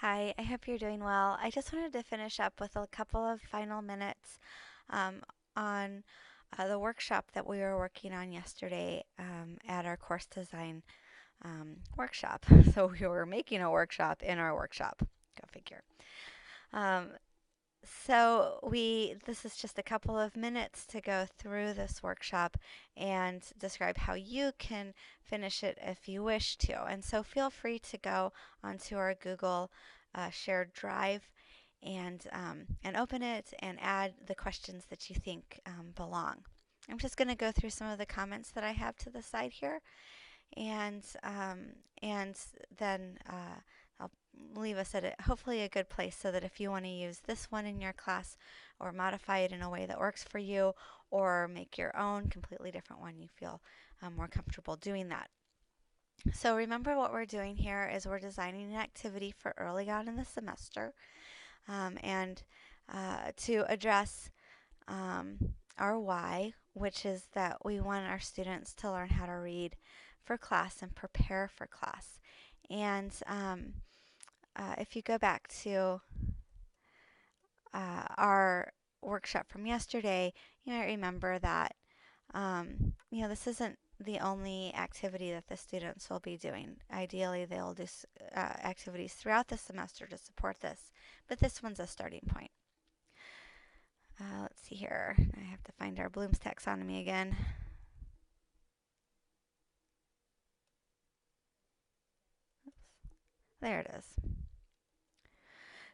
Hi, I hope you're doing well. I just wanted to finish up with a couple of final minutes um, on the workshop that we were working on yesterday at our course design workshop. So we were making a workshop in our workshop. Go figure. Um, this is just a couple of minutes to go through this workshop and describe how you can finish it if you wish to. And so feel free to go onto our Google shared drive and open it and add the questions that you think belong. I'm just going to go through some of the comments that I have to the side here, and um, and then I'll leave us at hopefully a good place so that if you want to use this one in your class or modify it in a way that works for you or make your own completely different one, you feel more comfortable doing that. So remember what we're doing here is we're designing an activity for early on in the semester and to address um, our why, which is that we want our students to learn how to read for class and prepare for class. And if you go back to our workshop from yesterday, you might remember that this isn't the only activity that the students will be doing. Ideally, they'll do activities throughout the semester to support this, but this one's a starting point. Let's see here. I have to find our Bloom's taxonomy again. There it is.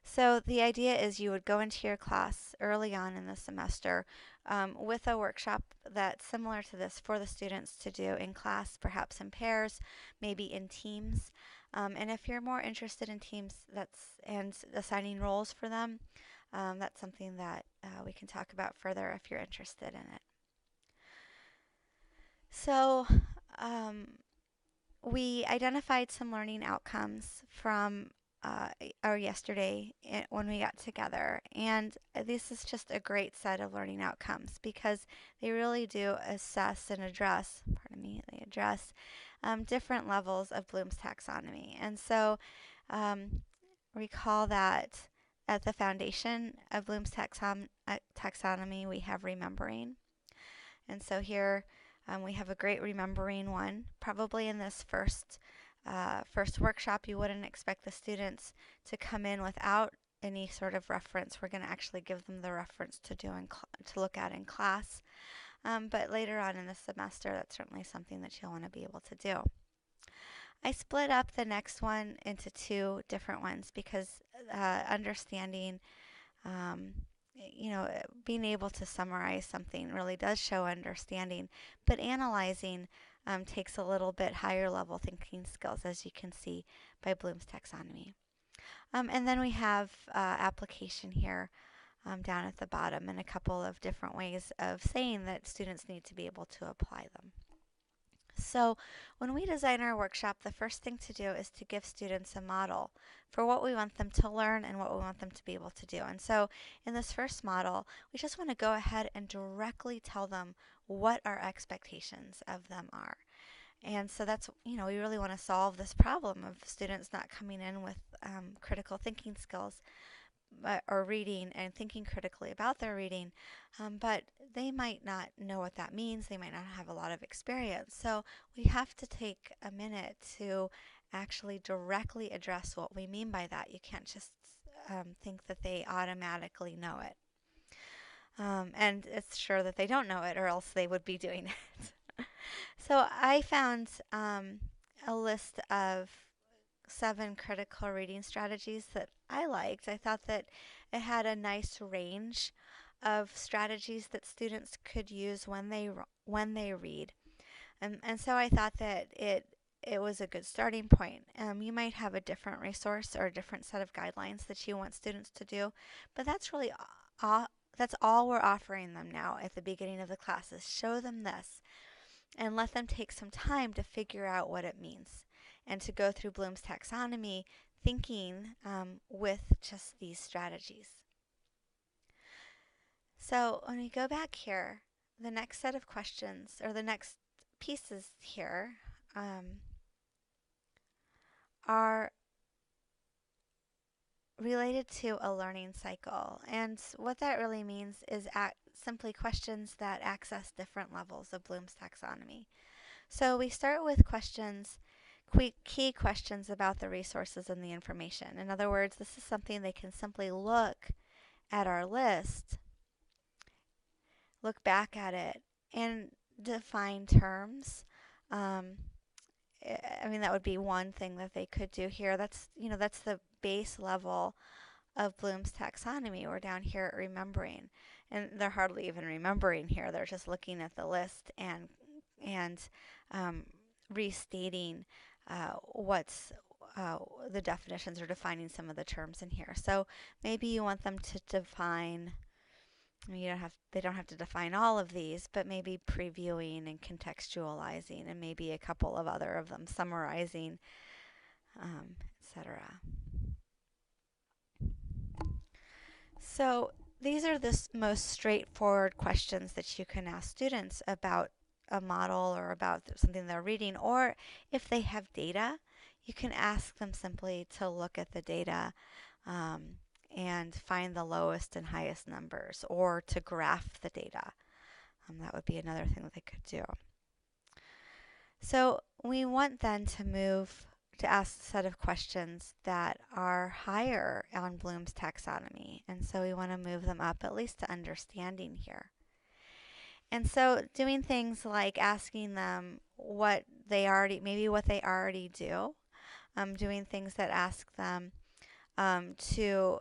So the idea is you would go into your class early on in the semester with a workshop that's similar to this for the students to do in class, perhaps in pairs, maybe in teams. And if you're more interested in teams and assigning roles for them, that's something that we can talk about further if you're interested in it. So um, we identified some learning outcomes from uh, our yesterday when we got together, and this is just a great set of learning outcomes because they really do assess and address, pardon me, they address different levels of Bloom's taxonomy. And so recall that at the foundation of Bloom's taxonomy, we have remembering. And so here we have a great remembering one. Probably in this first workshop, you wouldn't expect the students to come in without any sort of reference. We're going to actually give them the reference to look at in class. But later on in the semester, that's certainly something that you'll want to be able to do. I split up the next one into two different ones because understanding um, being able to summarize something really does show understanding, but analyzing takes a little bit higher level thinking skills, as you can see by Bloom's taxonomy. And then we have application here down at the bottom and a couple of different ways of saying that students need to be able to apply them. So when we design our workshop, the first thing to do is to give students a model for what we want them to learn and what we want them to be able to do. And so in this first model, we just want to go ahead and directly tell them what our expectations of them are. And so that's, we really want to solve this problem of students not coming in with critical thinking skills or reading and thinking critically about their reading, but they might not know what that means. They might not have a lot of experience. So we have to take a minute to actually directly address what we mean by that. You can't just think that they automatically know it. And it's sure that they don't know it, or else they would be doing it. So I found a list of 7 critical reading strategies that I liked. I thought that it had a nice range of strategies that students could use when they read. And so I thought that it was a good starting point. You might have a different resource or a different set of guidelines that you want students to do, but that's really all, that's all we're offering them now at the beginning of the classes. Show them this and let them take some time to figure out what it means and to go through Bloom's taxonomy thinking with just these strategies. So when we go back here, the next set of questions or the next pieces here are related to a learning cycle. And what that really means is simply questions that access different levels of Bloom's taxonomy. So we start with questions, key questions about the resources and the information. In other words, this is something they can simply look at our list, look back at it, and define terms. I mean, that would be one thing that they could do here. That's the base level of Bloom's taxonomy. We're down here at remembering, and they're hardly even remembering here. They're just looking at the list and restating what's the definitions, or defining some of the terms in here. So maybe you want them to define. I mean, they don't have to define all of these, but maybe previewing and contextualizing, and maybe a couple of other of them, summarizing, etc. So these are the most straightforward questions that you can ask students about a model or about something they're reading. Or if they have data, you can ask them simply to look at the data and find the lowest and highest numbers, or to graph the data. That would be another thing that they could do. So we want then to move to ask a set of questions that are higher on Bloom's taxonomy. And so we want to move them up at least to understanding here. And so doing things like asking them what they already do, doing things that ask them to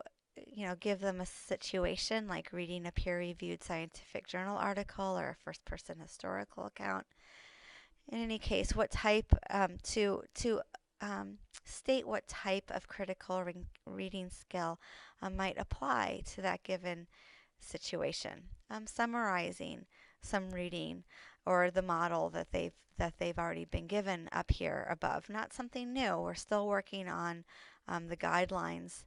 give them a situation, like reading a peer-reviewed scientific journal article or a first-person historical account. In any case, what type to state what type of critical reading skill might apply to that given situation. Summarizing some reading or the model that they've already been given up here above. Not something new. We're still working on the guidelines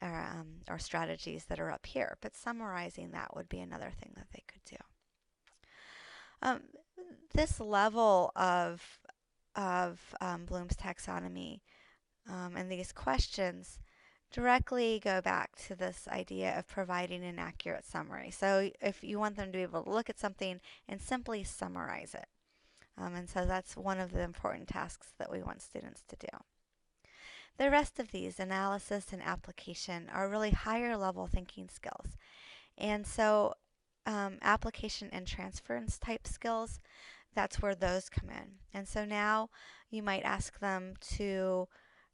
or strategies that are up here, but summarizing that would be another thing that they could do. This level of Bloom's taxonomy and these questions directly go back to this idea of providing an accurate summary. So if you want them to be able to look at something and simply summarize it. And so that's one of the important tasks that we want students to do. The rest of these, analysis and application, are really higher level thinking skills. And so application and transference type skills, that's where those come in. And so now you might ask them to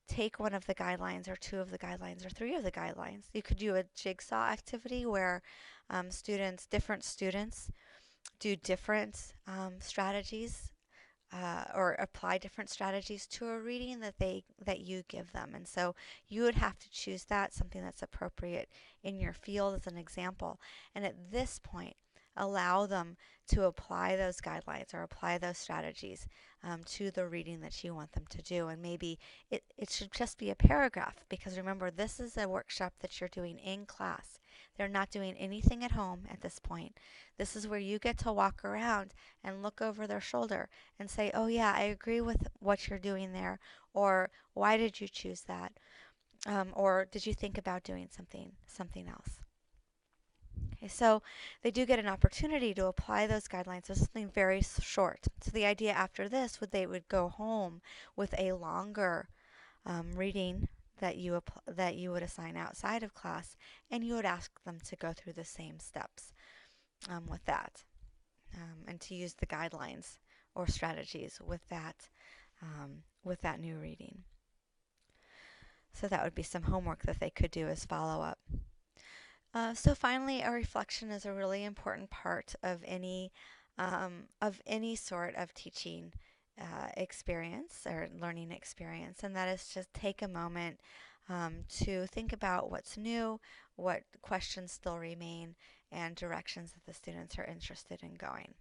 take one of the guidelines, or two of the guidelines, or three of the guidelines. You could do a jigsaw activity where different students do different strategies or apply different strategies to a reading that you give them. And so you would have to choose something that's appropriate in your field as an example. And at this point, allow them to apply those guidelines or apply those strategies to the reading that you want them to do. And maybe it should just be a paragraph, because remember, this is a workshop that you're doing in class. They're not doing anything at home at this point. This is where you get to walk around and look over their shoulder and say, oh yeah, I agree with what you're doing there, or why did you choose that? Or did you think about doing something else? Okay, so they do get an opportunity to apply those guidelines to something very short. So the idea after this they would go home with a longer reading that you would assign outside of class, and you would ask them to go through the same steps with that, and to use the guidelines or strategies with that new reading. So that would be some homework that they could do as follow-up. So finally, a reflection is a really important part of any sort of teaching experience or learning experience, and that is just take a moment to think about what's new, what questions still remain, and directions that the students are interested in going.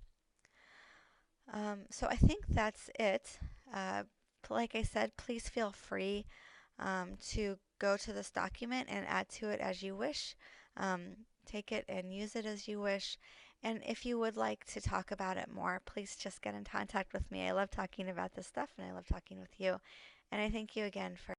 So I think that's it. Like I said, please feel free to go to this document and add to it as you wish. Take it and use it as you wish. And if you would like to talk about it more, please just get in contact with me. I love talking about this stuff, and I love talking with you. And I thank you again for